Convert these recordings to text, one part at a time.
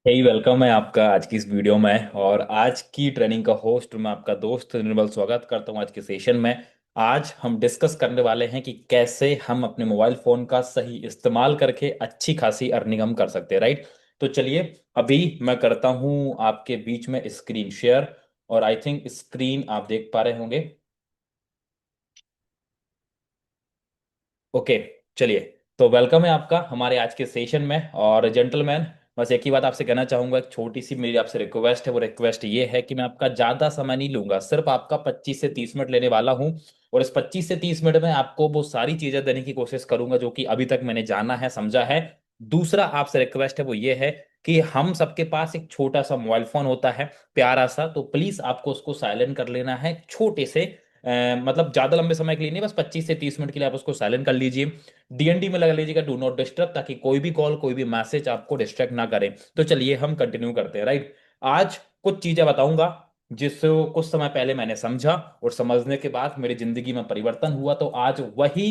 Welcome है आपका आज की इस वीडियो में। और आज की ट्रेनिंग का होस्ट मैं आपका दोस्त निर्मल स्वागत करता हूं आज के सेशन में। आज हम डिस्कस करने वाले हैं कि कैसे हम अपने मोबाइल फोन का सही इस्तेमाल करके अच्छी खासी अर्निंग हम कर सकते हैं, राइट। तो चलिए, अभी मैं करता हूं आपके बीच में स्क्रीन शेयर। और आई थिंक स्क्रीन आप देख पा रहे होंगे। ओके, चलिए। तो वेलकम है आपका हमारे आज के सेशन में। और जेंटलमैन, बस एक ही बात आपसे कहना चाहूंगा, एक छोटी सी मेरी आपसे रिक्वेस्ट है। वो रिक्वेस्ट ये है कि मैं आपका ज़्यादा समय नहीं लूंगा, सिर्फ आपका 25 से 30 मिनट लेने वाला हूं। और इस 25 से 30 मिनट में आपको वो सारी चीज़ें देने की कोशिश करूंगा जो कि अभी तक मैंने जाना है, समझा है। दूसरा आपसे रिक्वेस्ट है वो ये है कि हम सबके पास एक छोटा सा मोबाइल फोन होता है, प्यारा सा। तो प्लीज आपको उसको साइलेंट कर लेना है, छोटे से मतलब ज्यादा लंबे समय के लिए नहीं, बस 25 से 30 मिनट के लिए आप उसको साइलेंट कर लीजिए। डीएनडी में लगा लीजिएगा, डू नॉट डिस्टर्ब, ताकि कोई भी कॉल कोई भी मैसेज आपको डिस्ट्रैक्ट ना करे। तो चलिए हम कंटिन्यू करते हैं, राइट। आज कुछ चीजें बताऊंगा जिसको कुछ समय पहले मैंने समझा, और समझने के बाद मेरी जिंदगी में परिवर्तन हुआ। तो आज वही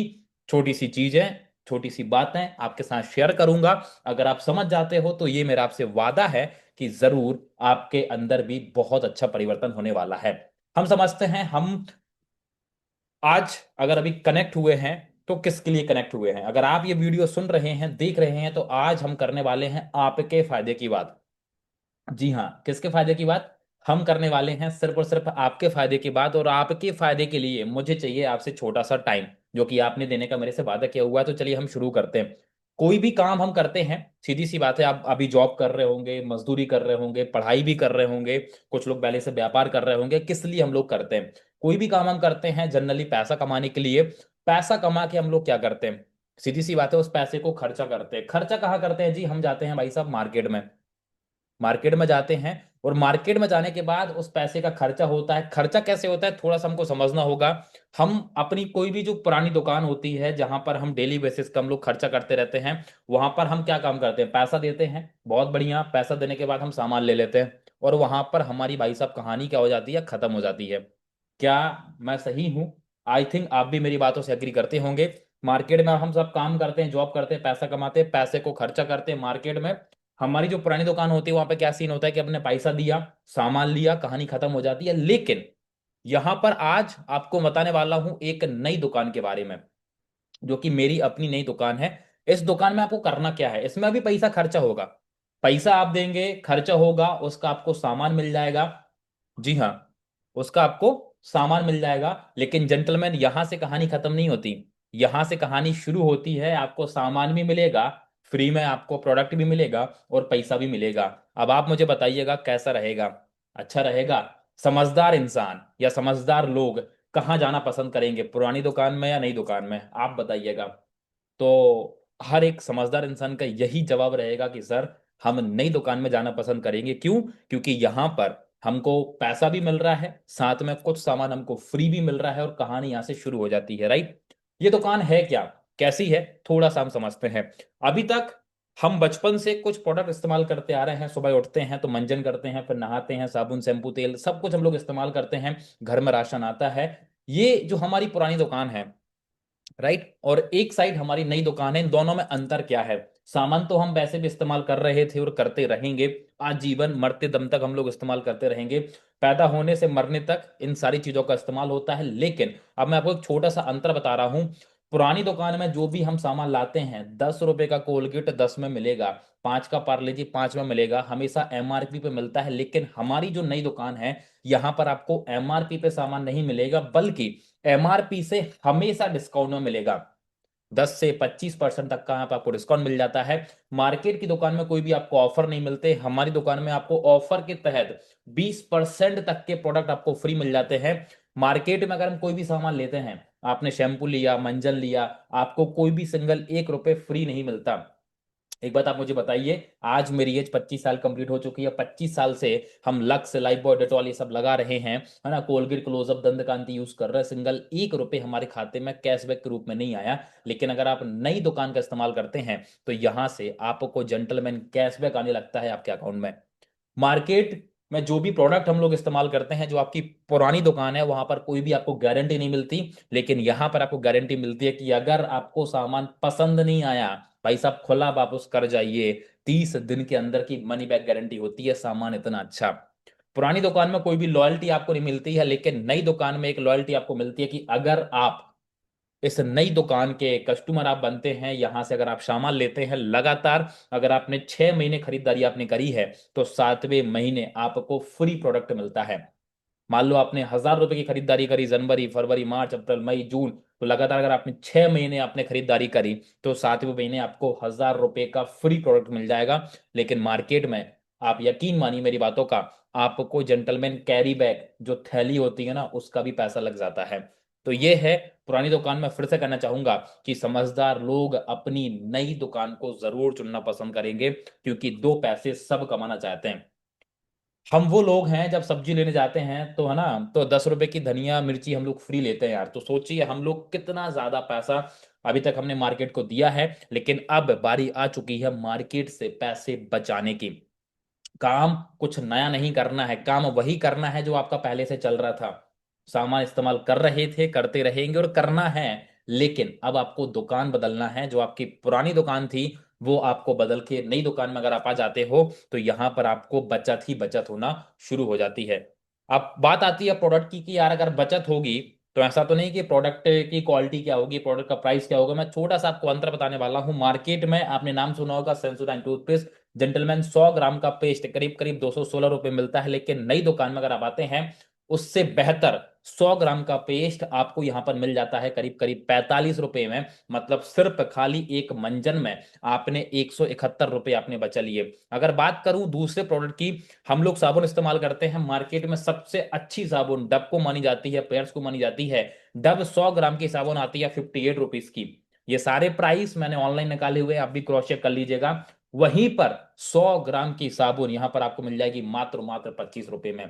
छोटी सी चीजें, छोटी सी बातें आपके साथ शेयर करूंगा। अगर आप समझ जाते हो तो ये मेरा आपसे वादा है कि जरूर आपके अंदर भी बहुत अच्छा परिवर्तन होने वाला है। हम समझते हैं, हम आज अगर अभी कनेक्ट हुए हैं तो किसके लिए कनेक्ट हुए हैं। अगर आप ये वीडियो सुन रहे हैं, देख रहे हैं, तो आज हम करने वाले हैं आपके फायदे की बात। जी हाँ, किसके फायदे की बात? हम करने वाले हैं सिर्फ और सिर्फ आपके फायदे की बात। और आपके फायदे के लिए मुझे चाहिए आपसे छोटा सा टाइम, जो कि आपने देने का मेरे से वादा किया हुआ है। तो चलिए हम शुरू करते हैं। कोई भी काम हम करते हैं, सीधी सी बात है, आप अभी जॉब कर रहे होंगे, मजदूरी कर रहे होंगे, पढ़ाई भी कर रहे होंगे, कुछ लोग पहले से व्यापार कर रहे होंगे। किस लिए हम लोग करते हैं? कोई भी काम हम करते हैं जनरली पैसा कमाने के लिए। पैसा कमा के हम लोग क्या करते हैं? सीधी सी बात है, उस पैसे को खर्चा करते हैं। खर्चा कहाँ करते हैं जी? हम जाते हैं भाई साहब मार्केट में। मार्केट में जाते हैं, और मार्केट में जाने के बाद उस पैसे का खर्चा होता है। खर्चा कैसे होता है, थोड़ा सा हमको समझना होगा। हम अपनी कोई भी जो पुरानी दुकान होती है, जहां पर हम डेली बेसिस का हम लोग खर्चा करते रहते हैं, वहां पर हम क्या काम करते हैं? पैसा देते हैं। बहुत बढ़िया, पैसा देने के बाद हम सामान ले लेते हैं। और वहां पर हमारी भाई साहब कहानी क्या हो जाती है? खत्म हो जाती है। क्या मैं सही हूं? आई थिंक आप भी मेरी बातों से एग्री करते होंगे। मार्केट में हम सब काम करते हैं, जॉब करते हैं, पैसा कमाते हैं, पैसे को खर्चा करते हैं मार्केट में। हमारी जो पुरानी दुकान होती है, वहां पे क्या सीन होता है कि अपने पैसा दिया, सामान लिया, कहानी खत्म हो जाती है। लेकिन यहां पर आज आपको बताने वाला हूं एक नई दुकान के बारे में, जो कि मेरी अपनी नई दुकान है। इस दुकान में आपको करना क्या है? इसमें अभी पैसा खर्चा होगा, पैसा आप देंगे, खर्चा होगा, उसका आपको सामान मिल जाएगा। जी हाँ, उसका आपको सामान मिल जाएगा। लेकिन जेंटलमैन, यहां से कहानी खत्म नहीं होती। यहां से कहानी शुरू होती है। आपको सामान भी मिलेगा फ्री में, आपको प्रोडक्ट भी मिलेगा, और पैसा भी मिलेगा। अब आप मुझे बताइएगा कैसा रहेगा? अच्छा रहेगा? समझदार इंसान या समझदार लोग कहाँ जाना पसंद करेंगे, पुरानी दुकान में या नई दुकान में? आप बताइएगा। तो हर एक समझदार इंसान का यही जवाब रहेगा कि सर, हम नई दुकान में जाना पसंद करेंगे। क्यों? क्योंकि यहाँ पर हमको पैसा भी मिल रहा है, साथ में कुछ सामान हमको फ्री भी मिल रहा है, और कहानी यहाँ से शुरू हो जाती है, राइट। ये दुकान है क्या, कैसी है, थोड़ा सा हम समझते हैं। अभी तक हम बचपन से कुछ प्रोडक्ट इस्तेमाल करते आ रहे हैं। सुबह उठते हैं तो मंजन करते हैं, फिर नहाते हैं, साबुन शैम्पू तेल सब कुछ हम लोग इस्तेमाल करते हैं। घर में राशन आता है। ये जो हमारी पुरानी दुकान है, राइट, और एक साइड हमारी नई दुकान है, इन दोनों में अंतर क्या है? सामान तो हम वैसे भी इस्तेमाल कर रहे थे और करते रहेंगे। आजीवन मरते दम तक हम लोग इस्तेमाल करते रहेंगे। पैदा होने से मरने तक इन सारी चीजों का इस्तेमाल होता है। लेकिन अब मैं आपको एक छोटा सा अंतर बता रहा हूं। पुरानी दुकान में जो भी हम सामान लाते हैं, 10 रुपए का कोलगेट 10 में मिलेगा, 5 का पार्ले जी 5 में मिलेगा, हमेशा एमआरपी पे मिलता है। लेकिन हमारी जो नई दुकान है, यहां पर आपको एमआरपी पे सामान नहीं मिलेगा, बल्कि एमआरपी से हमेशा डिस्काउंट में मिलेगा। 10 से 25% तक का यहाँ पे आपको डिस्काउंट मिल जाता है। मार्केट की दुकान में कोई भी आपको ऑफर नहीं मिलते, हमारी दुकान में आपको ऑफर के तहत 20% तक के प्रोडक्ट आपको फ्री मिल जाते हैं। मार्केट में अगर हम कोई भी सामान लेते हैं, आपने शैम्पू लिया, मंजन लिया, आपको कोई भी सिंगल 1 रुपए फ्री नहीं मिलता। एक बात आप मुझे बताइए, आज मेरी एज 25 साल कंप्लीट हो चुकी है। 25 साल से हम लक्स, लाइफ बॉय, डेटॉल ये सब लगा रहे हैं, है ना, कोलगेट, क्लोजअप, दंत कांति यूज कर रहे हैं। सिंगल 1 रुपए हमारे खाते में कैशबैक के रूप में नहीं आया। लेकिन अगर आप नई दुकान का इस्तेमाल करते हैं, तो यहां से आपको जेंटलमैन कैशबैक आने लगता है आपके अकाउंट में। मार्केट में जो भी प्रोडक्ट हम लोग इस्तेमाल करते हैं, जो आपकी पुरानी दुकान है, वहां पर कोई भी आपको गारंटी नहीं मिलती। लेकिन यहां पर आपको गारंटी मिलती है कि अगर आपको सामान पसंद नहीं आया, भाई साहब खुला वापस कर जाइए, 30 दिन के अंदर की मनी बैक गारंटी होती है, सामान इतना अच्छा। पुरानी दुकान में कोई भी लॉयल्टी आपको नहीं मिलती है, लेकिन नई दुकान में एक लॉयल्टी आपको मिलती है कि अगर आप इस नई दुकान के कस्टमर आप बनते हैं, यहां से अगर आप सामान लेते हैं लगातार, अगर आपने 6 महीने खरीदारी आपने करी है, तो 7वें महीने आपको फ्री प्रोडक्ट मिलता है। मान लो आपने 1,000 रुपए की खरीदारी करी जनवरी फरवरी मार्च अप्रैल मई जून, तो लगातार अगर आपने 6 महीने आपने खरीदारी करी, तो 7वें महीने आपको 1,000 रुपए का फ्री प्रोडक्ट मिल जाएगा। लेकिन मार्केट में, आप यकीन मानिए मेरी बातों का, आपको जेंटलमैन कैरी बैग जो थैली होती है ना, उसका भी पैसा लग जाता है। तो ये है, पुरानी दुकान में फिर से कहना चाहूंगा कि समझदार लोग अपनी नई दुकान को जरूर चुनना पसंद करेंगे, क्योंकि 2 पैसे सब कमाना चाहते हैं। हम वो लोग हैं जब सब्जी लेने जाते हैं तो है ना, तो 10 रुपए की धनिया मिर्ची हम लोग फ्री लेते हैं यार। तो सोचिए हम लोग कितना ज्यादा पैसा अभी तक हमने मार्केट को दिया है, लेकिन अब बारी आ चुकी है मार्केट से पैसे बचाने की। काम कुछ नया नहीं करना है, काम वही करना है जो आपका पहले से चल रहा था। सामान इस्तेमाल कर रहे थे, करते रहेंगे और करना है। लेकिन अब आपको दुकान बदलना है, जो आपकी पुरानी दुकान थी वो आपको बदल के नई दुकान में अगर आप आ जाते हो, तो यहां पर आपको बचत ही बचत होना शुरू हो जाती है। अब बात आती है प्रोडक्ट की कि यार अगर बचत होगी, तो ऐसा तो नहीं कि प्रोडक्ट की क्वालिटी क्या होगी, प्रोडक्ट का प्राइस क्या होगा। मैं छोटा सा आपको अंतर बताने वाला हूँ। मार्केट में आपने नाम सुना होगा सेंसोडाइन टूथपेस्ट, जेंटलमैन 100 ग्राम का पेस्ट करीब करीब 216 रुपये मिलता है। लेकिन नई दुकान में अगर आप आते हैं, उससे बेहतर 100 ग्राम का पेस्ट आपको यहां पर मिल जाता है करीब करीब 45 रुपए में। मतलब सिर्फ खाली एक मंजन में आपने 171 रुपये आपने बचा लिए। अगर बात करूं दूसरे प्रोडक्ट की, हम लोग साबुन इस्तेमाल करते हैं, मार्केट में सबसे अच्छी साबुन डब को मानी जाती है, पेयर्स को मानी जाती है। डब 100 ग्राम की साबुन आती है 58 रुपीज की। ये सारे प्राइस मैंने ऑनलाइन निकाले हुए हैं, आप भी क्रॉस चेक कर लीजिएगा। वहीं पर 100 ग्राम की साबुन यहां पर आपको मिल जाएगी मात्र मात्र 25 रुपए में।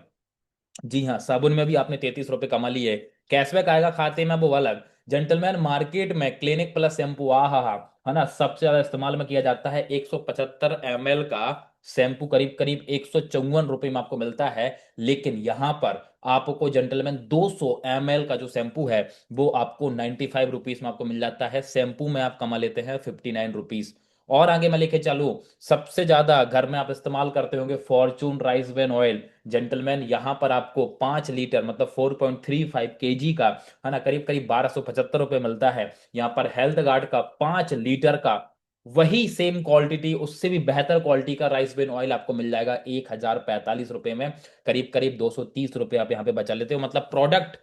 जी हाँ, साबुन में भी आपने 33 रुपए कमा लिए। कैशबैक आएगा खाते में वो अलग। जेंटलमैन मार्केट में क्लिनिक प्लस शैम्पू, आ हा हा, है ना, सबसे ज्यादा इस्तेमाल में किया जाता है। 175 ml का शैम्पू करीब करीब 154 रुपये में आपको मिलता है। लेकिन यहां पर आपको जेंटलमैन 200 ml का जो शैम्पू है, वो आपको 95 रुपीज में आपको मिल जाता है। शैम्पू में आप कमा लेते हैं 59 रुपीज। और आगे मैं लेके चलूं, सबसे ज्यादा घर में आप इस्तेमाल करते होंगे Fortune rice bran oil. Gentleman यहां पर आपको 5 लीटर मतलब 4.35 kg का, है ना, करीब करीब 1275 रुपये मिलता है। यहाँ पर हेल्थ गार्ड का 5 लीटर का, वही सेम क्वालिटी उससे भी बेहतर क्वालिटी का राइस ब्रेन ऑयल आपको मिल जाएगा 1,045 रुपये में। करीब करीब 230 रुपये आप यहाँ पे बचा लेते हो। मतलब product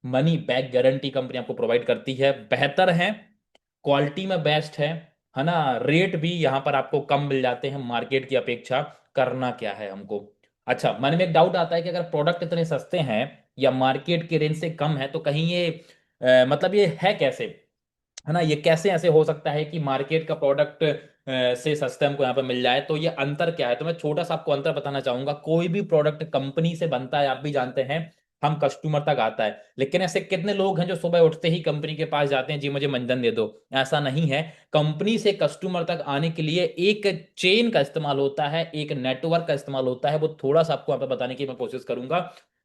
money back guarantee company आपको प्रोवाइड करती है, बेहतर है, क्वालिटी में बेस्ट है ना। रेट भी यहाँ पर आपको कम मिल जाते हैं मार्केट की अपेक्षा। करना क्या है हमको। अच्छा, मन में एक डाउट आता है कि अगर प्रोडक्ट इतने सस्ते हैं या मार्केट के रेंज से कम है, तो कहीं ये मतलब ये है कैसे, है ना, ये कैसे ऐसे हो सकता है कि मार्केट का प्रोडक्ट से सस्ते हमको यहाँ पे मिल जाए। तो ये अंतर क्या है, तो मैं छोटा सा आपको अंतर बताना चाहूंगा। कोई भी प्रोडक्ट कंपनी से बनता है, आप भी जानते हैं, हम कस्टमर तक आता है। लेकिन ऐसे कितने लोग हैं जो सुबह उठते ही कंपनी के पास जाते हैं, जी मुझे मंजन दे दो। ऐसा नहीं है। कंपनी से कस्टमर तक आने के लिए एक चेन का इस्तेमाल होता है, एक नेटवर्क का इस्तेमाल होता है। वो थोड़ा सा आपको यहाँ पे बताने की मैं कोशिश करूंगा।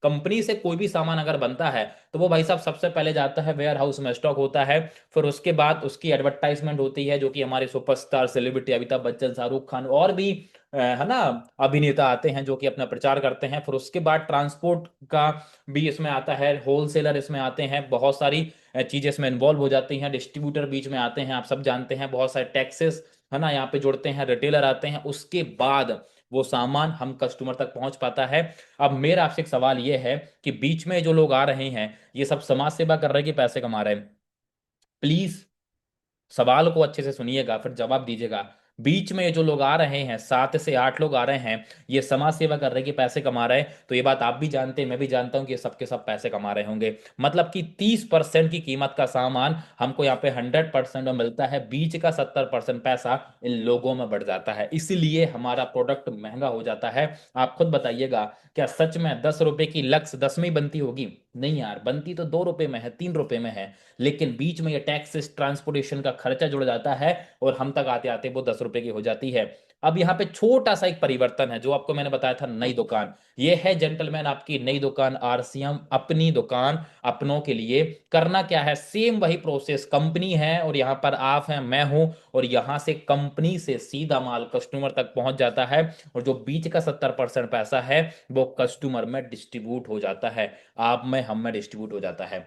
कंपनी से कोई भी सामान अगर बनता है, तो वो भाई साहब सबसे पहले जाता है वेयर हाउस में, स्टॉक होता है। फिर उसके बाद उसकी एडवर्टाइजमेंट होती है, जो कि हमारे सुपरस्टार सेलिब्रिटी अमिताभ बच्चन, शाहरुख खान और भी है ना अभिनेता आते हैं, जो कि अपना प्रचार करते हैं। फिर उसके बाद ट्रांसपोर्ट का भी इसमें आता है, होलसेलर इसमें आते हैं, बहुत सारी चीजें इसमें इन्वॉल्व हो जाती हैं। डिस्ट्रीब्यूटर बीच में आते हैं, आप सब जानते हैं, बहुत सारे टैक्सेस, है ना, यहाँ पे जुड़ते हैं। रिटेलर आते हैं, उसके बाद वो सामान हम कस्टमर तक पहुंच पाता है। अब मेरा आपसे एक सवाल ये है कि बीच में जो लोग आ रहे हैं, ये सब समाज सेवा कर रहे हैं कि पैसे कमा रहे हैं? प्लीज सवाल को अच्छे से सुनिएगा, फिर जवाब दीजिएगा। बीच में जो लोग आ रहे हैं, 7 से 8 लोग आ रहे हैं, ये समाज सेवा कर रहे हैं कि पैसे कमा रहे हैं? तो ये बात आप भी जानते हैं, मैं भी जानता हूं कि ये सबके सब पैसे कमा रहे होंगे। मतलब कि 30% की कीमत का सामान हमको यहाँ पे 100% में मिलता है, बीच का 70% पैसा इन लोगों में बढ़ जाता है, इसीलिए हमारा प्रोडक्ट महंगा हो जाता है। आप खुद बताइएगा, क्या सच में 10 रुपए की लक्स 10 में ही बनती होगी? नहीं यार, बनती तो 2 रुपए में है, 3 रुपए में है। लेकिन बीच में ये टैक्सेस ट्रांसपोर्टेशन का खर्चा जुड़ जाता है, और हम तक आते आते वो 10 रुपए की हो जाती है। अब यहाँ पे छोटा सा एक परिवर्तन है, जो आपको मैंने बताया था नई दुकान, ये है जेंटलमैन आपकी नई दुकान आरसीएम, अपनी दुकान अपनों के लिए। करना क्या है, सेम वही प्रोसेस, कंपनी है और यहाँ पर आप हैं, मैं हूं, और यहाँ से कंपनी से सीधा माल कस्टमर तक पहुंच जाता है, और जो बीच का 70% पैसा है वो कस्टमर में डिस्ट्रीब्यूट हो जाता है, आप में हम में डिस्ट्रीब्यूट हो जाता है।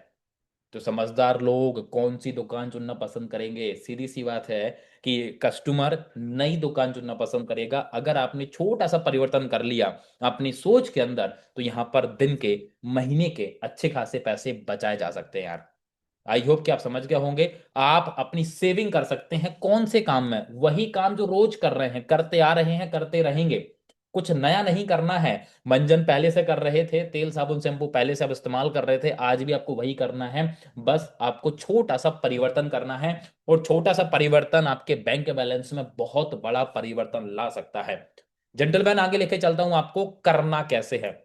तो समझदार लोग कौन सी दुकान चुनना पसंद करेंगे, सीधी सी बात है कि कस्टमर नई दुकान चुनना पसंद करेगा। अगर आपने छोटा सा परिवर्तन कर लिया अपनी सोच के अंदर, तो यहां पर दिन के, महीने के अच्छे खासे पैसे बचाए जा सकते हैं यार। आई होप कि आप समझ गए होंगे। आप अपनी सेविंग कर सकते हैं कौन से काम में, वही काम जो रोज कर रहे हैं, करते आ रहे हैं, करते रहेंगे। कुछ नया नहीं करना है। मंजन पहले से कर रहे थे, तेल साबुन शैम्पू पहले से आप इस्तेमाल कर रहे थे, आज भी आपको वही करना है। बस आपको छोटा सा परिवर्तन करना है, और छोटा सा परिवर्तन आपके बैंक बैलेंस में बहुत बड़ा परिवर्तन ला सकता है। जेंटलमैन आगे लेके चलता हूं आपको, करना कैसे है।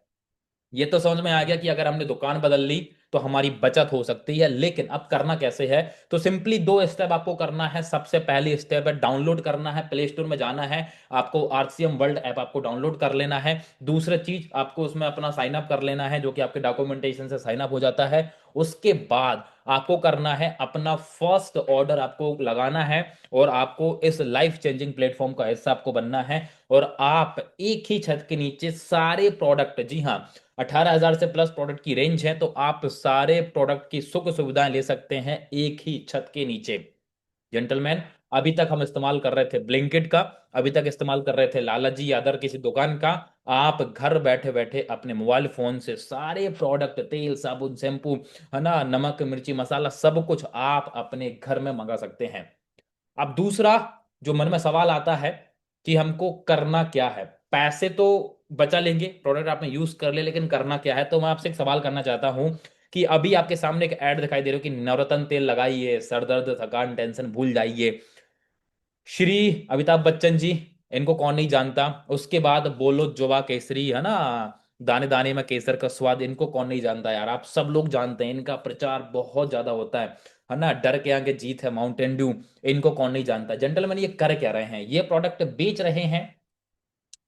ये तो समझ में आ गया कि अगर हमने दुकान बदल ली तो हमारी बचत हो सकती है, लेकिन अब करना कैसे है। तो सिंपली दो स्टेप आपको करना है। सबसे पहली स्टेप है डाउनलोड करना है, प्ले स्टोर में जाना है, आपको आरसीएम वर्ल्ड ऐप आपको डाउनलोड कर लेना है। दूसरा चीज, आपको उसमें अपना साइन अप कर लेना है, जो कि आपके डॉक्यूमेंटेशन से साइन अप हो जाता है। उसके बाद आपको करना है अपना फर्स्ट ऑर्डर आपको लगाना है, और आपको इस लाइफ चेंजिंग प्लेटफॉर्म का हिस्सा आपको बनना है। और आप एक ही छत के नीचे सारे प्रोडक्ट, जी हाँ, 18,000 से प्लस प्रोडक्ट की रेंज है, तो आप सारे प्रोडक्ट की सुख सुविधाएं ले सकते हैं एक ही छत के नीचे। जेंटलमैन, अभी तक हम इस्तेमाल कर रहे थे ब्लिंकिट का, अभी तक इस्तेमाल कर रहे थे लालाजी या अदर किसी दुकान का। आप घर बैठे बैठे अपने मोबाइल फोन से सारे प्रोडक्ट, तेल साबुन शैम्पू, है ना, नमक मिर्ची मसाला, सब कुछ आप अपने घर में मंगा सकते हैं। अब दूसरा जो मन में सवाल आता है कि हमको करना क्या है। पैसे तो बचा लेंगे, प्रोडक्ट आपने यूज कर ले, लेकिन करना क्या है। तो मैं आपसे एक सवाल करना चाहता हूं कि अभी आपके सामने एक ऐड दिखाई दे रही हो कि नवरत्न तेल लगाइए, सर दर्द थकान टेंशन भूल जाइए। श्री अमिताभ बच्चन जी, इनको कौन नहीं जानता। उसके बाद बोलो जुबा केसरी, है ना, दाने दाने में केसर का स्वाद, इनको कौन नहीं जानता यार, आप सब लोग जानते हैं, इनका प्रचार बहुत ज्यादा होता है ना। डर के आगे जीत है, माउंटेन ड्यू, इनको कौन नहीं जानता। जेंटलमैन, ये कर क्या रहे हैं, ये प्रोडक्ट बेच रहे हैं,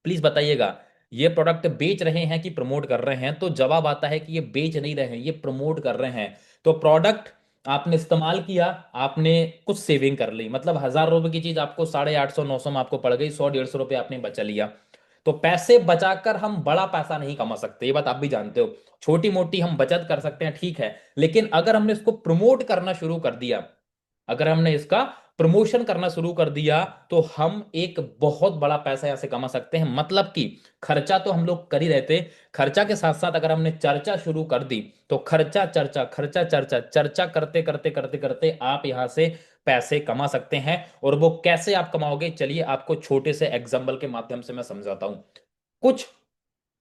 प्लीज बताइएगा। ये प्रोडक्ट बेच रहे हैं कि प्रमोट कर रहे हैं? तो जवाब आता है कि ये बेच नहीं रहे हैं, ये प्रमोट कर रहे हैं। तो प्रोडक्ट आपने इस्तेमाल किया, आपने कुछ सेविंग कर ली, मतलब 1,000 रुपए की चीज आपको 850 900 में आपको पड़ गई, 100 150 रुपए आपने बचा लिया। तो पैसे बचाकर हम बड़ा पैसा नहीं कमा सकते, ये बात आप भी जानते हो। छोटी मोटी हम बचत कर सकते हैं, ठीक है, लेकिन अगर हमने इसको प्रमोट करना शुरू कर दिया, अगर हमने इसका प्रमोशन करना शुरू कर दिया, तो हम एक बहुत बड़ा पैसा यहां से कमा सकते हैं। मतलब कि खर्चा तो हम लोग कर ही रहे थे, खर्चा के साथ साथ अगर हमने चर्चा शुरू कर दी, तो खर्चा चर्चा खर्चा चर्चा चर्चा करते करते करते करते आप यहां से पैसे कमा सकते हैं। और वो कैसे आप कमाओगे, चलिए आपको छोटे से एग्जाम्पल के माध्यम से मैं समझाता हूं। कुछ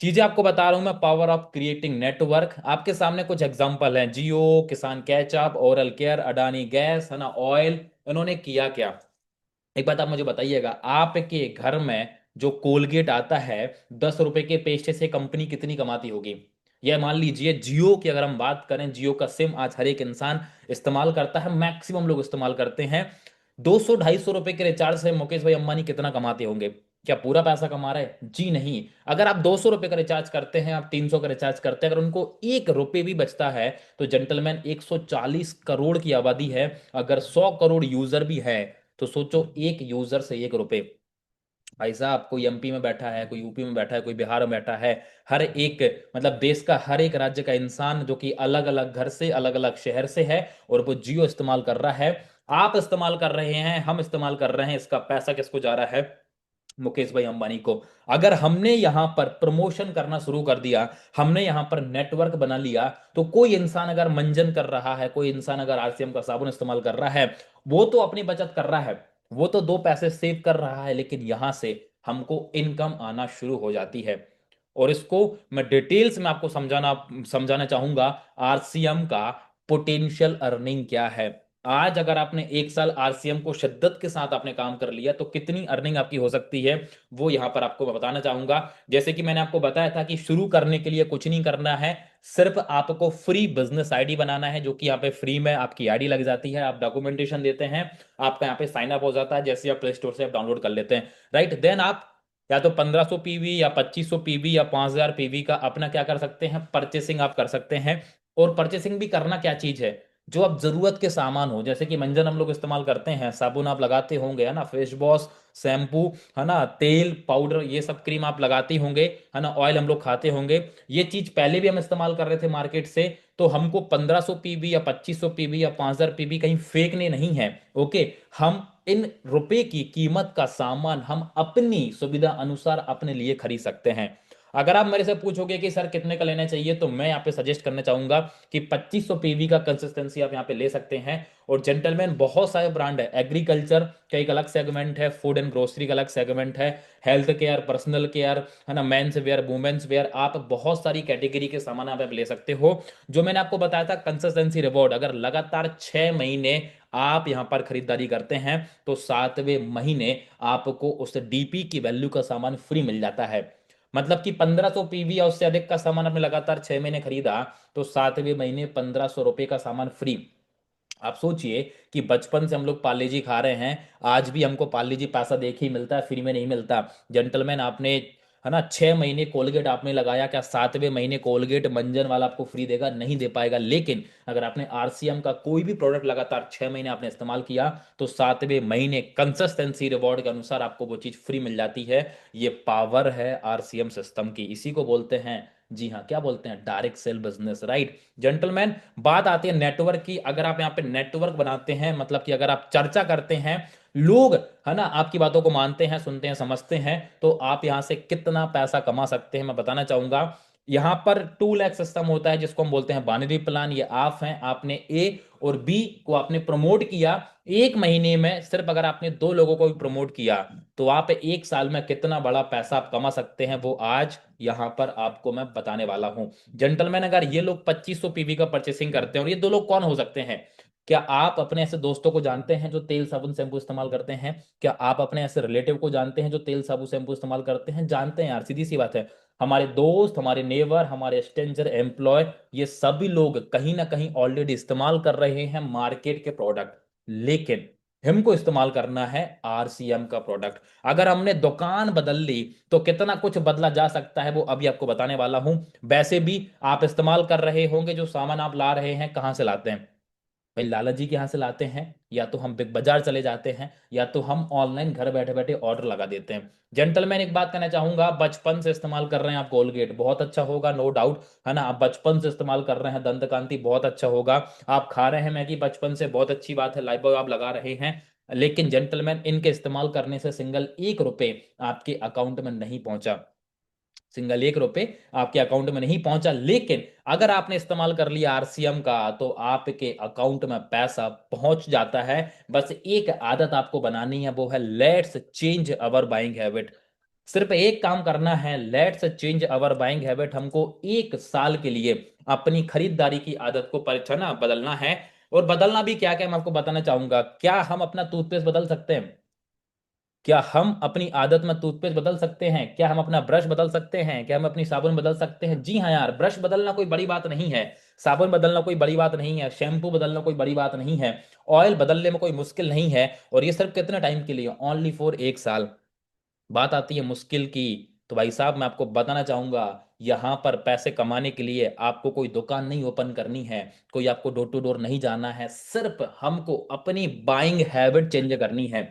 चीजें आपको बता रहा हूं मैं, पावर ऑफ क्रिएटिंग नेटवर्क। आपके सामने कुछ एग्जांपल हैं, Jio, Kissan ketchup, oral care, Adani gas, है ना, ऑयल। इन्होंने किया क्या, एक बात आप मुझे बताइएगा। आपके घर में जो कोलगेट आता है, 10 रुपए के पेशे से कंपनी कितनी कमाती होगी। यह मान लीजिए जियो की अगर हम बात करें, जियो का सिम आज हर एक इंसान इस्तेमाल करता है, मैक्सिमम लोग इस्तेमाल करते हैं। 200 250 रुपए के रिचार्ज से मुकेश भाई अंबानी कितना कमाते होंगे? क्या पूरा पैसा कमा रहे हैं? जी नहीं। अगर आप 200 रुपए का रिचार्ज करते हैं, आप 300 का रिचार्ज करते हैं, अगर उनको 1 रुपए भी बचता है, तो जेंटलमैन 140 करोड़ की आबादी है, अगर 100 करोड़ यूजर भी है, तो सोचो एक यूजर से 1 रुपए। भाई साहब, कोई एमपी में बैठा है, कोई यूपी में बैठा है, कोई बिहार में बैठा है, हर एक, मतलब देश का हर एक राज्य का इंसान जो कि अलग अलग घर से, अलग अलग शहर से है, और वो जियो इस्तेमाल कर रहा है, आप इस्तेमाल कर रहे हैं, हम इस्तेमाल कर रहे हैं, इसका पैसा किसको जा रहा है? मुकेश भाई अंबानी को। अगर हमने यहां पर प्रमोशन करना शुरू कर दिया, हमने यहां पर नेटवर्क बना लिया, तो कोई इंसान अगर मंजन कर रहा है, कोई इंसान अगर आरसीएम का साबुन इस्तेमाल कर रहा है, वो तो अपनी बचत कर रहा है, वो तो दो पैसे सेव कर रहा है, लेकिन यहां से हमको इनकम आना शुरू हो जाती है। और इसको मैं डिटेल्स में आपको समझाना समझाना चाहूंगा, आरसीएम का पोटेंशियल अर्निंग क्या है। आज अगर आपने एक साल आरसीएम को शिद्दत के साथ आपने काम कर लिया तो कितनी अर्निंग आपकी हो सकती है, वो यहां पर आपको मैं बताना चाहूंगा। जैसे कि मैंने आपको बताया था कि शुरू करने के लिए कुछ नहीं करना है, सिर्फ आपको फ्री बिजनेस आईडी बनाना है, जो कि यहाँ पे फ्री में आपकी आईडी लग जाती है, आप डॉक्यूमेंटेशन देते हैं, आपका यहाँ पे साइन अप हो जाता है, जैसे आप प्ले स्टोर से आप डाउनलोड कर लेते हैं, राइट। देन आप या तो 1500 पीवी या 2500 पीवी या 5000 पीवी का अपना क्या कर सकते हैं, परचेसिंग आप कर सकते हैं। और परचेसिंग भी करना क्या चीज है, जो अब जरूरत के सामान हो, जैसे कि मंजन हम लोग इस्तेमाल करते हैं, साबुन आप लगाते होंगे है ना, फेस वॉश, शैम्पू है ना, तेल पाउडर, ये सब क्रीम आप लगाते होंगे है ना, ऑयल हम लोग खाते होंगे। ये चीज पहले भी हम इस्तेमाल कर रहे थे मार्केट से, तो हमको 1500 पीबी या 2500 पीबी या 5000 पीबी कहीं फेंकने नहीं है। ओके, हम इन रुपए की कीमत का सामान हम अपनी सुविधा अनुसार अपने लिए खरीद सकते हैं। अगर आप मेरे से पूछोगे कि सर कितने का लेना चाहिए, तो मैं यहाँ पे सजेस्ट करना चाहूंगा कि 2500 पीवी का कंसिस्टेंसी आप यहाँ पे ले सकते हैं। और जेंटलमैन बहुत सारे ब्रांड है, एग्रीकल्चर का एक अलग सेगमेंट है, फूड एंड ग्रोसरी का अलग सेगमेंट है, हेल्थ केयर, पर्सनल केयर है ना, मेंस वेयर, वुमेन्स वेयर, आप बहुत सारी कैटेगरी के सामान आप ले सकते हो। जो मैंने आपको बताया था कंसिस्टेंसी रिवॉर्ड, अगर लगातार 6 महीने आप यहां पर खरीदारी करते हैं तो 7वें महीने आपको उस डीपी की वैल्यू का सामान फ्री मिल जाता है। मतलब कि 1500 पीवी या उससे अधिक का सामान आपने लगातार 6 महीने खरीदा, तो 7वें महीने 1500 रुपए का सामान फ्री। आप सोचिए कि बचपन से हम लोग पार्ले जी खा रहे हैं, आज भी हमको पार्ले जी पैसा दे के ही मिलता है, फ्री में नहीं मिलता। जेंटलमैन आपने है ना 6 महीने कोलगेट आपने लगाया, क्या 7वें महीने कोलगेट मंजन वाला आपको फ्री देगा? नहीं दे पाएगा। लेकिन अगर आपने आरसीएम का कोई भी प्रोडक्ट लगातार 6 महीने आपने इस्तेमाल किया, तो 7वें महीने कंसिस्टेंसी रिवॉर्ड के अनुसार आपको वो चीज फ्री मिल जाती है। ये पावर है आरसीएम सिस्टम की, इसी को बोलते हैं, जी हाँ, क्या बोलते हैं, direct sale business, right gentleman. बात आती है नेटवर्क की। अगर आप यहाँ पे नेटवर्क बनाते हैं, मतलब कि अगर आप चर्चा करते हैं, लोग है ना आपकी बातों को मानते हैं, सुनते हैं, समझते हैं, तो आप यहां से कितना पैसा कमा सकते हैं मैं बताना चाहूंगा। यहां पर 2 लाख सिस्टम होता है, जिसको हम बोलते हैं बाइनरी प्लान। ये आप हैं, आपने ए और बी को आपने प्रमोट किया, 1 महीने में सिर्फ अगर आपने 2 लोगों को भी प्रमोट किया, तो आप 1 साल में कितना बड़ा पैसा आप कमा सकते हैं, वो आज यहां पर आपको मैं बताने वाला हूं। जेंटलमैन, अगर ये लोग 2500 पीवी का परचेसिंग करते हैं, और ये 2 लोग कौन हो सकते हैं? क्या आप अपने ऐसे दोस्तों को जानते हैं जो तेल साबुन शैम्पू इस्तेमाल करते हैं? क्या आप अपने ऐसे रिलेटिव को जानते हैं जो तेल साबुन शैम्पू इस्तेमाल करते हैं? जानते हैं यार, सीधी सी बात है। हमारे दोस्त, हमारे नेबर, हमारे स्ट्रेंजर, एम्प्लॉय, ये सभी लोग कहीं ना कहीं ऑलरेडी इस्तेमाल कर रहे हैं मार्केट के प्रोडक्ट। लेकिन हमको इस्तेमाल करना है आरसीएम का प्रोडक्ट। अगर हमने दुकान बदल ली तो कितना कुछ बदला जा सकता है, वो अभी आपको बताने वाला हूं। वैसे भी आप इस्तेमाल कर रहे होंगे, जो सामान आप ला रहे हैं कहां से लाते हैं? भाई लाला जी के यहाँ से लाते हैं, या तो हम बिग बाजार चले जाते हैं, या तो हम ऑनलाइन घर बैठे बैठे ऑर्डर लगा देते हैं। जेंटलमैन, एक बात कहना चाहूंगा, बचपन से इस्तेमाल कर रहे हैं आप कोलगेट, बहुत अच्छा होगा, नो डाउट है ना। आप बचपन से इस्तेमाल कर रहे हैं दंत कांति, बहुत अच्छा होगा। आप खा रहे हैं मैगी बचपन से, बहुत अच्छी बात है, लाइफ बॉय आप लगा रहे हैं। लेकिन जेंटलमैन, इनके इस्तेमाल करने से सिंगल 1 रुपए आपके अकाउंट में नहीं पहुंचा, सिंगल 1 रुपए आपके अकाउंट में नहीं पहुंचा। लेकिन अगर आपने इस्तेमाल कर लिया आरसीएम का, तो आपके अकाउंट में पैसा पहुंच जाता है। बस एक आदत आपको बनानी है, वो है let's change our buying habit. सिर्फ एक काम करना है, let's change our buying habit. हमको 1 साल के लिए अपनी खरीदारी की आदत को परिचना बदलना है। और बदलना भी क्या क्या मैं आपको बताना चाहूंगा। क्या हम अपना टूथपेस्ट बदल सकते हैं? क्या हम अपनी आदत में टूथपेस्ट बदल सकते हैं? क्या हम अपना ब्रश बदल सकते हैं? क्या हम अपनी साबुन बदल सकते हैं? जी हाँ यार, ब्रश बदलना कोई बड़ी बात नहीं है, साबुन बदलना कोई बड़ी बात नहीं है, शैम्पू बदलना कोई बड़ी बात नहीं है, ऑयल बदलने में कोई मुश्किल नहीं है। और ये सिर्फ कितने टाइम के लिए? ओनली फॉर 1 साल। बात आती है मुश्किल की, तो भाई साहब मैं आपको बताना चाहूंगा, यहां पर पैसे कमाने के लिए आपको कोई दुकान नहीं ओपन करनी है, कोई आपको डोर टू डोर नहीं जाना है, सिर्फ हमको अपनी बाइंग हैबिट चेंज करनी है।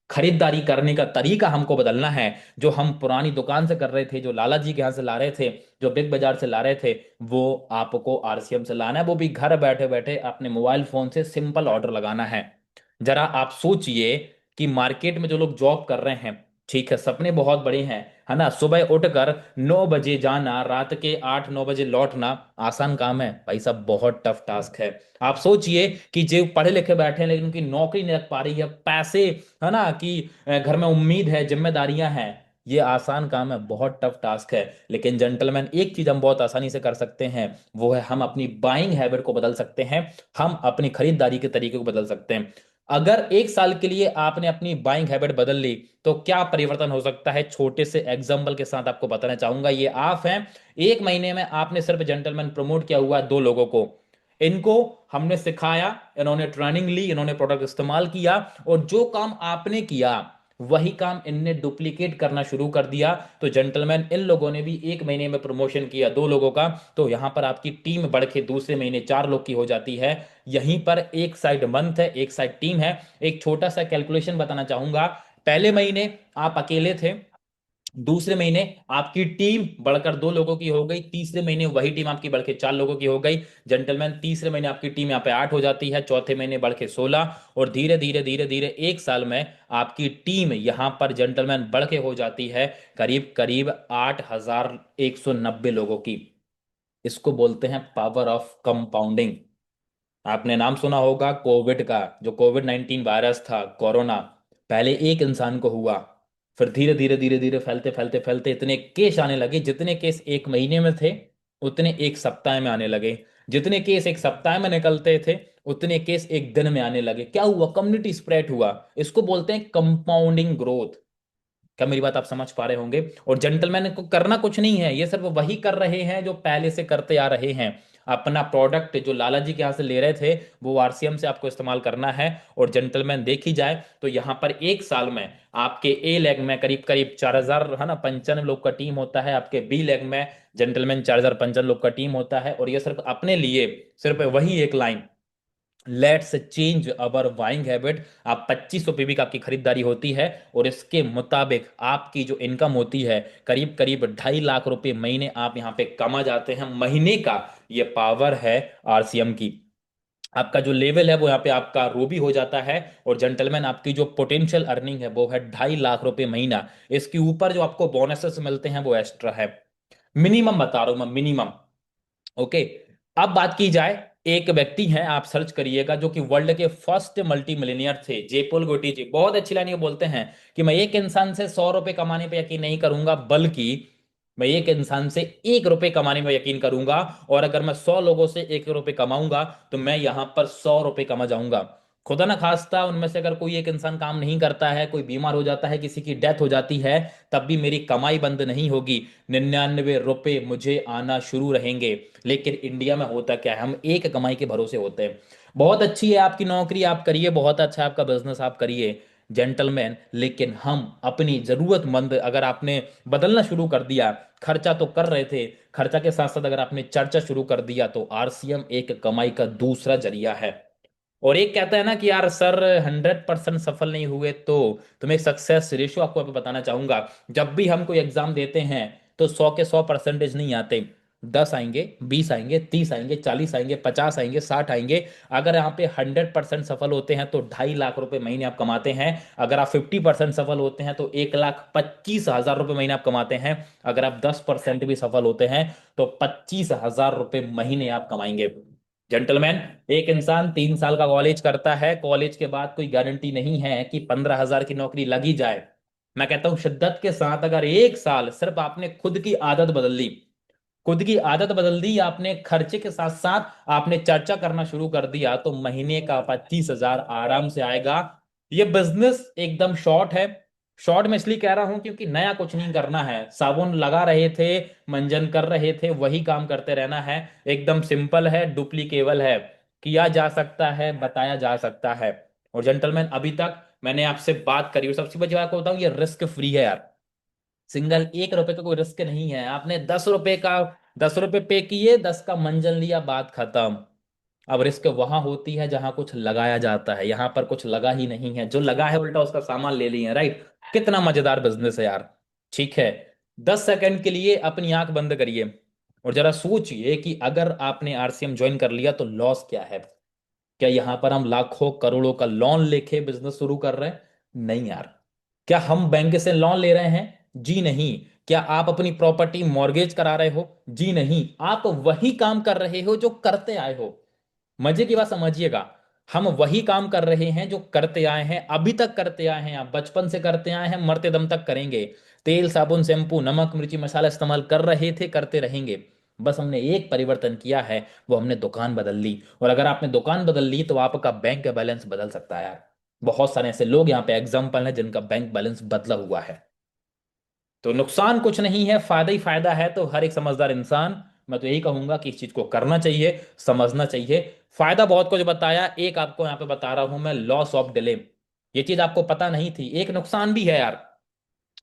खरीदारी करने का तरीका हमको बदलना है। जो हम पुरानी दुकान से कर रहे थे, जो लाला जी के यहाँ से ला रहे थे, जो बिग बाजार से ला रहे थे, वो आपको आरसीएम से लाना है, वो भी घर बैठे बैठे अपने मोबाइल फोन से सिंपल ऑर्डर लगाना है। जरा आप सोचिए कि मार्केट में जो लोग जॉब कर रहे हैं, ठीक है, सपने बहुत बड़े हैं है ना, सुबह उठकर 9 बजे जाना, रात के 8-9 बजे लौटना, आसान काम है भाई साहब? बहुत टफ टास्क है। आप सोचिए कि जो पढ़े लिखे बैठे हैं लेकिन उनकी नौकरी नहीं लग पा रही है, पैसे है ना, कि घर में उम्मीद है, जिम्मेदारियां हैं, ये आसान काम है, बहुत टफ टास्क है। लेकिन जेंटलमैन, एक चीज हम बहुत आसानी से कर सकते हैं, वो है हम अपनी बाइंग हैबिट को बदल सकते हैं। हम अपनी खरीदारी के तरीके को बदल सकते हैं। अगर एक साल के लिए आपने अपनी बाइंग हैबिट बदल ली, तो क्या परिवर्तन हो सकता है, छोटे से एग्जाम्पल के साथ आपको बताना चाहूंगा। ये आप हैं, एक महीने में आपने सिर्फ जेंटलमैन प्रमोट किया हुआ है दो लोगों को। इनको हमने सिखाया, इन्होंने ट्रेनिंग ली, इन्होंने प्रोडक्ट इस्तेमाल किया, और जो काम आपने किया वही काम इनने डुप्लीकेट करना शुरू कर दिया। तो जेंटलमैन, इन लोगों ने भी एक महीने में प्रमोशन किया दो लोगों का, तो यहां पर आपकी टीम बढ़ के दूसरे महीने चार लोग की हो जाती है। यहीं पर एक साइड मंथ है, एक साइड टीम है। एक छोटा सा कैलकुलेशन बताना चाहूंगा। पहले महीने आप अकेले थे, दूसरे महीने आपकी टीम बढ़कर दो लोगों की हो गई, तीसरे महीने वही टीम आपकी बढ़ के चार लोगों की हो गई। जेंटलमैन, तीसरे महीने आपकी टीम यहाँ पे आठ हो जाती है, चौथे महीने बढ़ के 16, और धीरे धीरे धीरे धीरे एक साल में आपकी टीम यहाँ पर जेंटलमैन बढ़ के हो जाती है करीब करीब 8,190 लोगों की। इसको बोलते हैं पावर ऑफ कंपाउंडिंग। आपने नाम सुना होगा कोविड का, जो कोविड 19 वायरस था, कोरोना। पहले एक इंसान को हुआ, फिर धीरे धीरे धीरे धीरे फैलते फैलते फैलते इतने केस आने लगे, जितने केस एक महीने में थे उतने एक सप्ताह में आने लगे। जितने केस एक सप्ताह में निकलते थे उतने केस एक दिन में आने लगे। क्या हुआ? कम्युनिटी स्प्रेड हुआ। इसको बोलते हैं कंपाउंडिंग ग्रोथ। क्या मेरी बात आप समझ पा रहे होंगे? और जेंटलमैन को करना कुछ नहीं है, ये सिर्फ वही कर रहे हैं जो पहले से करते आ रहे हैं। अपना प्रोडक्ट जो लाला जी के यहाँ से ले रहे थे, वो आरसीएम से आपको इस्तेमाल करना है। और जेंटलमैन, देखी जाए तो यहाँ पर एक साल में आपके ए लेग में करीब करीब 4,000 है ना 55 लोग का टीम होता है, आपके बी लेग में जेंटलमैन 4,055 लोग का टीम होता है। और ये सिर्फ अपने लिए, सिर्फ वही एक line, let's change our buying habit. आप 2500 पीवी का आपकी खरीदारी होती है, और इसके मुताबिक आपकी जो इनकम होती है करीब करीब 2.5 लाख रुपए महीने आप यहाँ पे कमा जाते हैं महीने का। ये पावर है आरसीएम की। आपका जो लेवल है वो यहाँ पे आपका रूबी हो जाता है। और जेंटलमैन, आपकी जो पोटेंशियल अर्निंग है वो है 2.5 लाख रुपए महीना। इसके ऊपर जो आपको बोनसेस मिलते हैं वो एक्स्ट्रा है। मिनिमम बता रहा हूं मैं, मिनिमम। ओके। अब बात की जाए, एक व्यक्ति हैं, आप सर्च करिएगा, जो कि वर्ल्ड के फर्स्ट मल्टी मिलियनियर थे, जेपोल गोटी जी। बहुत अच्छी लाइन ये बोलते हैं कि मैं एक इंसान से 100 रुपए कमाने पे यकीन नहीं करूंगा, बल्कि मैं एक इंसान से 1 रुपए कमाने में यकीन करूंगा। और अगर मैं 100 लोगों से 1 रुपए कमाऊंगा तो मैं यहां पर 100 रुपए कमा जाऊंगा। खुदा ना खास्ता उनमें से अगर कोई एक इंसान काम नहीं करता है, कोई बीमार हो जाता है, किसी की डेथ हो जाती है, तब भी मेरी कमाई बंद नहीं होगी। 99 रुपए मुझे आना शुरू रहेंगे। लेकिन इंडिया में होता क्या है, हम एक कमाई के भरोसे होते हैं। बहुत अच्छी है आपकी नौकरी, आप करिए, बहुत अच्छा है आपका बिजनेस, आप करिए जेंटलमैन। लेकिन हम अपनी जरूरतमंद, अगर आपने बदलना शुरू कर दिया, खर्चा तो कर रहे थे, खर्चा के साथ साथ अगर आपने चर्चा शुरू कर दिया, तो आरसीएम एक कमाई का दूसरा जरिया है। और एक कहता है ना कि यार सर 100% सफल नहीं हुए, तो मैं एक सक्सेस रेशियो आपको अभी बताना चाहूंगा। जब भी हम कोई एग्जाम देते हैं तो 100 के 100% नहीं आते। 10 आएंगे, 20 आएंगे, 30 आएंगे, 40 आएंगे, 50 आएंगे, 60 आएंगे। अगर यहाँ पे 100% सफल होते हैं तो 2.5 लाख रुपए महीने आप कमाते हैं। अगर आप 50% सफल होते हैं तो 1,25,000 रुपए महीने आप कमाते हैं। अगर आप 10% भी सफल होते हैं तो 25,000 रुपए महीने आप कमाएंगे। जेंटलमैन, एक इंसान 3 साल का कॉलेज करता है, कॉलेज के बाद कोई गारंटी नहीं है कि 15,000 की नौकरी लगी जाए। मैं कहता हूं शिद्दत के साथ, अगर एक साल सिर्फ आपने खुद की आदत बदल ली, खुद की आदत बदल दी, आपने खर्चे के साथ साथ आपने चर्चा करना शुरू कर दिया, तो महीने का 25,000 आराम से आएगा। ये बिजनेस एकदम शॉर्ट है। शॉर्ट में इसलिए कह रहा हूं क्योंकि नया कुछ नहीं करना है, साबुन लगा रहे थे, मंजन कर रहे थे, वही काम करते रहना है। एकदम सिंपल है, डुप्लीकेबल है, किया जा सकता है, बताया जा सकता है। और जेंटलमैन, अभी तक मैंने आपसे बात करी, और सबसे बड़ी बात को बताऊं, ये रिस्क फ्री है यार। सिंगल 1 रुपए का कोई रिस्क नहीं है। आपने 10 रुपए का, 10 रुपए पे किए, 10 का मंजन लिया, बात खत्म। अब रिस्क वहां होती है जहां कुछ लगाया जाता है, यहां पर कुछ लगा ही नहीं है, जो लगा है उल्टा उसका सामान ले लिए, राइट? कितना मजेदार बिजनेस है यार। ठीक है, 10 सेकंड के लिए अपनी आंख बंद करिए और जरा सोचिए कि अगर आपने आरसीएम ज्वाइन कर लिया तो लॉस क्या है। क्या यहां पर हम लाखों करोड़ों का लोन लेके बिजनेस शुरू कर रहे हैं? नहीं यार। क्या हम बैंक से लोन ले रहे हैं? जी नहीं। क्या आप अपनी प्रॉपर्टी मॉर्गेज करा रहे हो? जी नहीं। आप वही काम कर रहे हो जो करते आए हो। मजे की बात समझिएगा, हम वही काम कर रहे हैं जो करते आए हैं, अभी तक करते आए हैं, आप बचपन से करते आए हैं, मरते दम तक करेंगे। तेल साबुन शैम्पू नमक मिर्ची मसाला इस्तेमाल कर रहे थे, करते रहेंगे। बस हमने एक परिवर्तन किया है, वो हमने दुकान बदल ली। और अगर आपने दुकान बदल ली तो आपका बैंक बैलेंस बदल सकता है यार। बहुत सारे ऐसे लोग यहाँ पे एग्जाम्पल हैं जिनका बैंक बैलेंस बदला हुआ है। तो नुकसान कुछ नहीं है, फायदा ही फायदा है। तो हर एक समझदार इंसान, मैं तो यही कहूंगा कि इस चीज को करना चाहिए, समझना चाहिए। फायदा बहुत कुछ बताया, एक आपको यहाँ पे बता रहा हूं मैं, लॉस ऑफ डिले। ये चीज आपको पता नहीं थी, एक नुकसान भी है यार।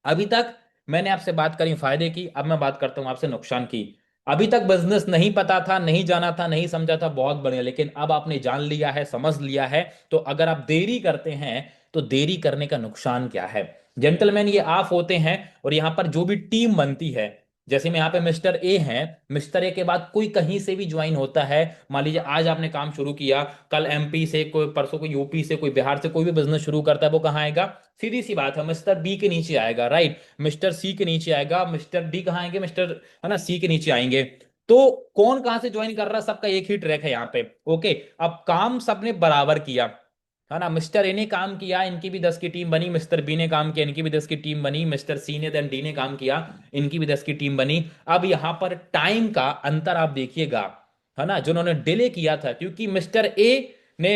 अभी तक मैंने आपसे बात करी फायदे की, अब मैं बात करता हूं आपसे नुकसान की। अभी तक बिजनेस नहीं पता था, नहीं जाना था, नहीं समझा था, बहुत बढ़िया। लेकिन अब आपने जान लिया है, समझ लिया है, तो अगर आप देरी करते हैं तो देरी करने का नुकसान क्या है। जेंटलमैन, ये आप होते हैं, और यहां पर जो भी टीम बनती है, जैसे में यहाँ पे मिस्टर ए हैं, मिस्टर ए के बाद कोई कहीं से भी ज्वाइन होता है। मान लीजिए आज आपने काम शुरू किया, कल एमपी से कोई, परसों कोई यूपी से, कोई बिहार से, कोई भी बिजनेस शुरू करता है, वो कहाँ आएगा? सीधी सी बात है, मिस्टर बी के नीचे आएगा, राइट। मिस्टर सी के नीचे आएगा, मिस्टर डी कहाँ आएंगे? मिस्टर, है ना, सी के नीचे आएंगे। तो कौन कहां से ज्वाइन कर रहा है, सबका एक ही ट्रैक है यहाँ पे। ओके, अब काम सबने बराबर किया, है ना। मिस्टर ए ने काम किया, इनकी भी 10 की टीम बनी। मिस्टर बी ने काम किया, इनकी भी 10 की टीम बनी। मिस्टर सी ने, देन डी ने काम किया, इनकी भी 10 की टीम बनी। अब यहां पर टाइम का अंतर आप देखिएगा, है ना। जिन्होंने डिले किया था, क्योंकि मिस्टर ए ने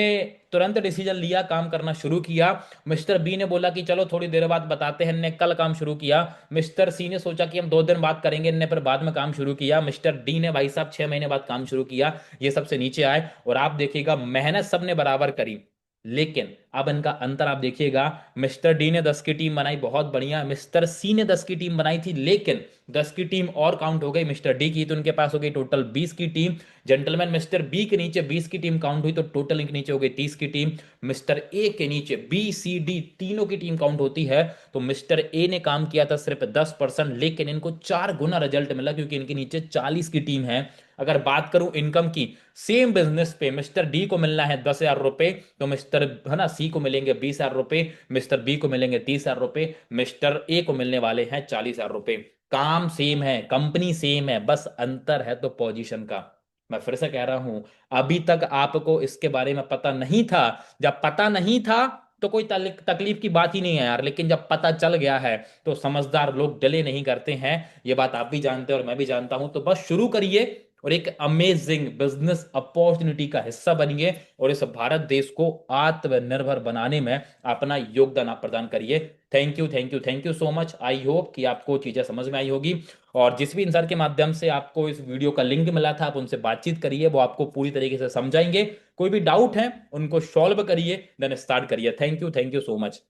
तुरंत डिसीजन लिया, काम करना शुरू किया। मिस्टर बी ने बोला कि चलो थोड़ी देर बाद बताते हैं, इनने कल काम शुरू किया। मिस्टर सी ने सोचा कि हम 2 दिन बाद करेंगे, इनने पर बाद में काम शुरू किया। मिस्टर डी ने भाई साहब 6 महीने बाद काम शुरू किया। ये सबसे नीचे आए, और आप देखिएगा मेहनत सबने बराबर करी। लेकिन अब इनका अंतर आप देखिएगा, मिस्टर डी ने 10 की टीम बनाई, बहुत बढ़िया। मिस्टर सी ने 10 की टीम बनाई थी, लेकिन 10 की टीम और काउंट हो गई मिस्टर डी की, तो उनके पास हो गई टोटल 20 की टीम। जेंटलमैन, मिस्टर बी के नीचे 20 की टीम काउंट हुई, तो टोटल इनके नीचे हो गई 30 की टीम। मिस्टर ए के नीचे बी सी डी तीनों की टीम काउंट होती है, तो मिस्टर ए ने काम किया था सिर्फ 10%, लेकिन इनको 4 गुना रिजल्ट मिला, क्योंकि इनके नीचे 40 की टीम है। अगर बात करूं इनकम की, सेम बिजनेस पे मिस्टर डी को मिलना है 10,000 रुपए, तो मिस्टर, है ना, सी को मिलेंगे 20,000 रुपए, मिस्टर बी को मिलेंगे 30,000 रुपए, मिस्टर ए को मिलने वाले हैं 40,000 रुपए। काम सेम है, कंपनी सेम है, बस अंतर है तो पोजीशन का। मैं फिर से कह रहा हूं, अभी तक आपको इसके बारे में पता नहीं था। जब पता नहीं था तो कोई तकलीफ की बात ही नहीं है यार, लेकिन जब पता चल गया है तो समझदार लोग डिले नहीं करते हैं। ये बात आप भी जानते हैं और मैं भी जानता हूं। तो बस शुरू करिए, और एक अमेजिंग बिजनेस अपॉर्चुनिटी का हिस्सा बनिए, और इस भारत देश को आत्मनिर्भर बनाने में अपना योगदान आप प्रदान करिए। Thank you, thank you, thank you so much. I hope कि आपको चीजें समझ में आई होगी, और जिस भी इंसान के माध्यम से आपको इस वीडियो का लिंक मिला था, आप उनसे बातचीत करिए, वो आपको पूरी तरीके से समझाएंगे। कोई भी डाउट है उनको सॉल्व करिए, देन स्टार्ट करिए। Thank you, thank you so much.